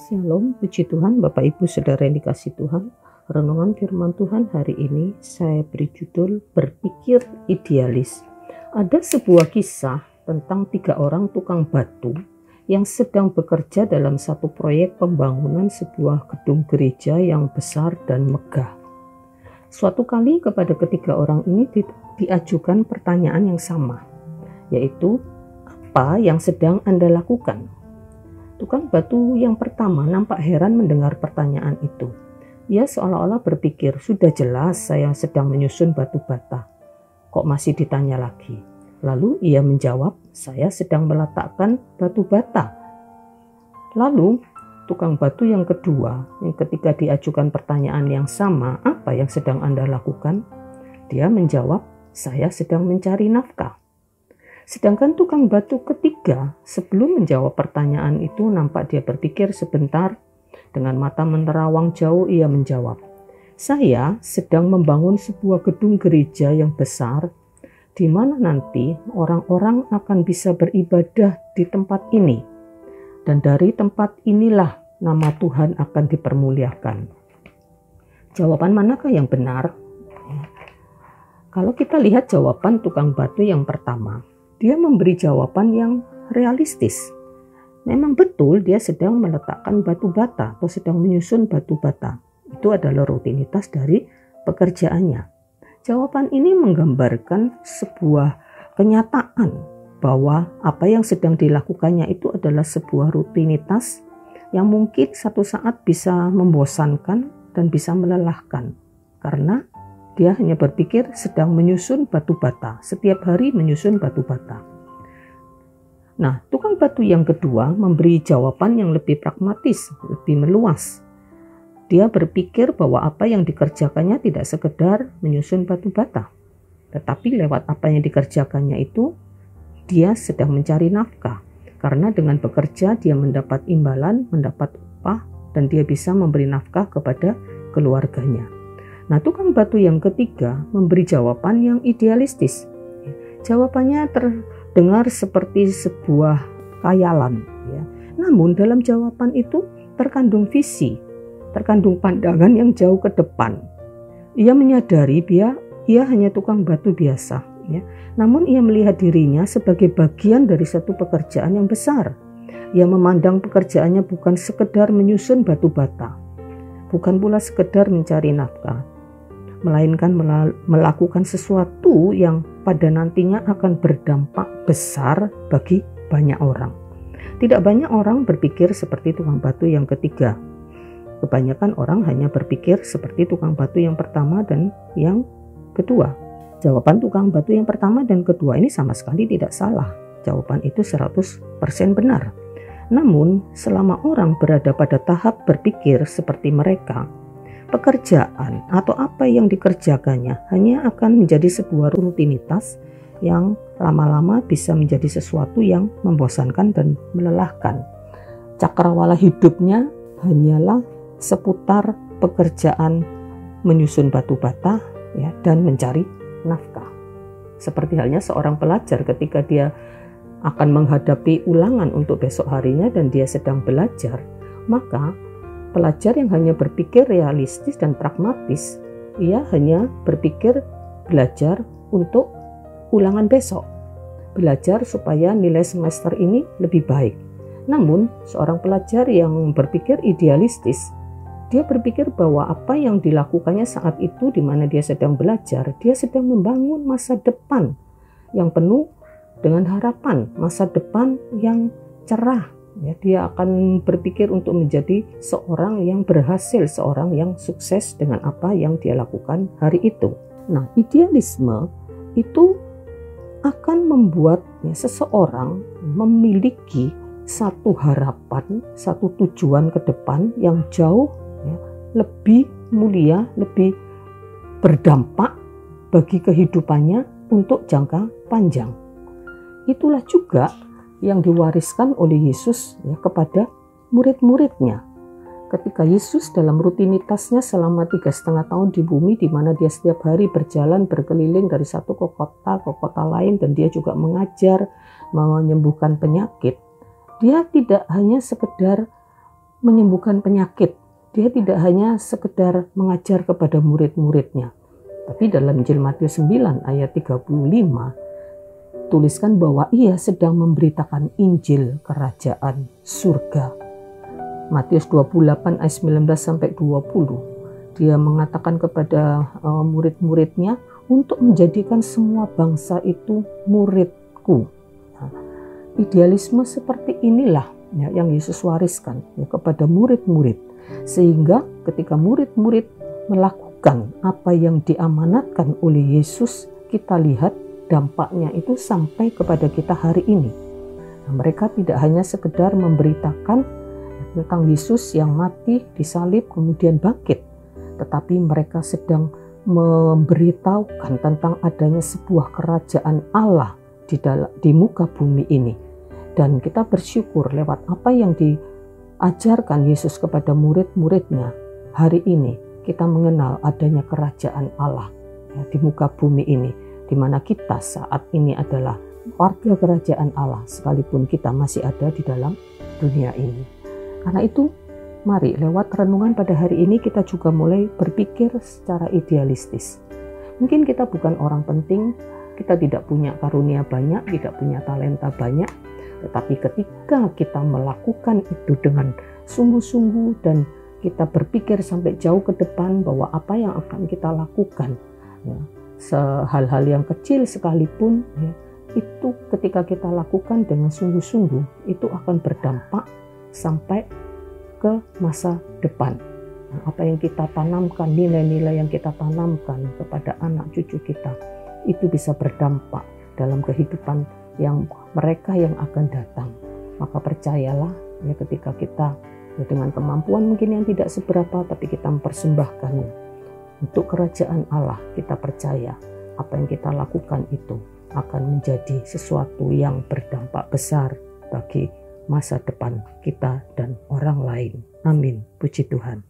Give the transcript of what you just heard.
Shalom, puji Tuhan, Bapak Ibu Saudara yang dikasihi Tuhan. Renungan firman Tuhan hari ini saya beri judul Berpikir Idealis. Ada sebuah kisah tentang 3 orang tukang batu yang sedang bekerja dalam satu proyek pembangunan sebuah gedung gereja yang besar dan megah. Suatu kali kepada ketiga orang ini diajukan pertanyaan yang sama, yaitu apa yang sedang Anda lakukan? Tukang batu yang pertama nampak heran mendengar pertanyaan itu. Ia seolah-olah berpikir, sudah jelas saya sedang menyusun batu bata. Kok masih ditanya lagi? Lalu ia menjawab, saya sedang meletakkan batu bata. Lalu tukang batu yang kedua, yang ketika diajukan pertanyaan yang sama, apa yang sedang Anda lakukan? Dia menjawab, saya sedang mencari nafkah. Sedangkan tukang batu ketiga, sebelum menjawab pertanyaan itu, nampak dia berpikir sebentar. Dengan mata menerawang jauh, ia menjawab, saya sedang membangun sebuah gedung gereja yang besar, di mana nanti orang-orang akan bisa beribadah di tempat ini. Dan dari tempat inilah nama Tuhan akan dipermuliakan. Jawaban manakah yang benar? Kalau kita lihat jawaban tukang batu yang pertama, dia memberi jawaban yang realistis. Memang betul dia sedang meletakkan batu bata atau sedang menyusun batu bata. Itu adalah rutinitas dari pekerjaannya. Jawaban ini menggambarkan sebuah kenyataan bahwa apa yang sedang dilakukannya itu adalah sebuah rutinitas yang mungkin satu saat bisa membosankan dan bisa melelahkan. Karena dia hanya berpikir sedang menyusun batu bata, setiap hari menyusun batu bata. Nah, tukang batu yang kedua memberi jawaban yang lebih pragmatis, lebih meluas. Dia berpikir bahwa apa yang dikerjakannya tidak sekedar menyusun batu bata, tetapi lewat apa yang dikerjakannya itu, dia sedang mencari nafkah. Karena dengan bekerja dia mendapat imbalan, mendapat upah, dan dia bisa memberi nafkah kepada keluarganya. Nah, tukang batu yang ketiga memberi jawaban yang idealistis. Jawabannya terdengar seperti sebuah khayalan, ya. Namun dalam jawaban itu terkandung visi, terkandung pandangan yang jauh ke depan. Ia menyadari ia hanya tukang batu biasa, ya. Namun ia melihat dirinya sebagai bagian dari satu pekerjaan yang besar. Ia memandang pekerjaannya bukan sekedar menyusun batu bata, bukan pula sekedar mencari nafkah, melainkan melakukan sesuatu yang pada nantinya akan berdampak besar bagi banyak orang. Tidak banyak orang berpikir seperti tukang batu yang ketiga. Kebanyakan orang hanya berpikir seperti tukang batu yang pertama dan yang kedua. Jawaban tukang batu yang pertama dan kedua ini sama sekali tidak salah. Jawaban itu 100% benar. Namun, selama orang berada pada tahap berpikir seperti mereka, pekerjaan atau apa yang dikerjakannya hanya akan menjadi sebuah rutinitas yang lama-lama bisa menjadi sesuatu yang membosankan dan melelahkan. Cakrawala hidupnya hanyalah seputar pekerjaan menyusun batu bata, ya, dan mencari nafkah. Seperti halnya seorang pelajar ketika dia akan menghadapi ulangan untuk besok harinya dan dia sedang belajar, maka pelajar yang hanya berpikir realistis dan pragmatis, ia hanya berpikir belajar untuk ulangan besok, belajar supaya nilai semester ini lebih baik. Namun, seorang pelajar yang berpikir idealistis, dia berpikir bahwa apa yang dilakukannya saat itu di mana dia sedang belajar, dia sedang membangun masa depan yang penuh dengan harapan, masa depan yang cerah. Ya, dia akan berpikir untuk menjadi seorang yang berhasil, seorang yang sukses dengan apa yang dia lakukan hari itu. Nah, idealisme itu akan membuat seseorang memiliki satu harapan, satu tujuan ke depan yang jauh, ya, lebih mulia, lebih berdampak bagi kehidupannya untuk jangka panjang. Itulah juga yang diwariskan oleh Yesus, ya, kepada murid-muridnya. Ketika Yesus dalam rutinitasnya selama 3,5 tahun di bumi, di mana dia setiap hari berjalan berkeliling dari satu ke kota lain, dan dia juga mengajar, menyembuhkan penyakit, dia tidak hanya sekedar menyembuhkan penyakit. Dia tidak hanya sekedar mengajar kepada murid-muridnya. Tapi dalam Injil Matius 9 ayat 35 tuliskan bahwa ia sedang memberitakan Injil kerajaan surga. Matius 28 ayat 19 sampai 20. Dia mengatakan kepada murid-muridnya untuk menjadikan semua bangsa itu muridku. Nah, idealisme seperti inilah ya, yang Yesus wariskan ya, kepada murid-murid. Sehingga ketika murid-murid melakukan apa yang diamanatkan oleh Yesus, kita lihat dampaknya itu sampai kepada kita hari ini. Nah, mereka tidak hanya sekedar memberitakan tentang Yesus yang mati, disalib, kemudian bangkit, tetapi mereka sedang memberitahukan tentang adanya sebuah kerajaan Allah di muka bumi ini. Dan kita bersyukur lewat apa yang diajarkan Yesus kepada murid-muridnya, hari ini kita mengenal adanya kerajaan Allah ya, di muka bumi ini, di mana kita saat ini adalah warga kerajaan Allah sekalipun kita masih ada di dalam dunia ini. Karena itu mari lewat renungan pada hari ini kita juga mulai berpikir secara idealistis. Mungkin kita bukan orang penting, kita tidak punya karunia banyak, tidak punya talenta banyak, tetapi ketika kita melakukan itu dengan sungguh-sungguh dan kita berpikir sampai jauh ke depan bahwa apa yang akan kita lakukan, ya, hal-hal yang kecil sekalipun, ya, itu ketika kita lakukan dengan sungguh-sungguh, itu akan berdampak sampai ke masa depan. Nah, apa yang kita tanamkan, nilai-nilai yang kita tanamkan kepada anak cucu kita, itu bisa berdampak dalam kehidupan yang mereka yang akan datang. Maka percayalah ya, ketika kita ya, dengan kemampuan mungkin yang tidak seberapa, tapi kita mempersembahkannya untuk kerajaan Allah, kita percaya apa yang kita lakukan itu akan menjadi sesuatu yang berdampak besar bagi masa depan kita dan orang lain. Amin. Puji Tuhan.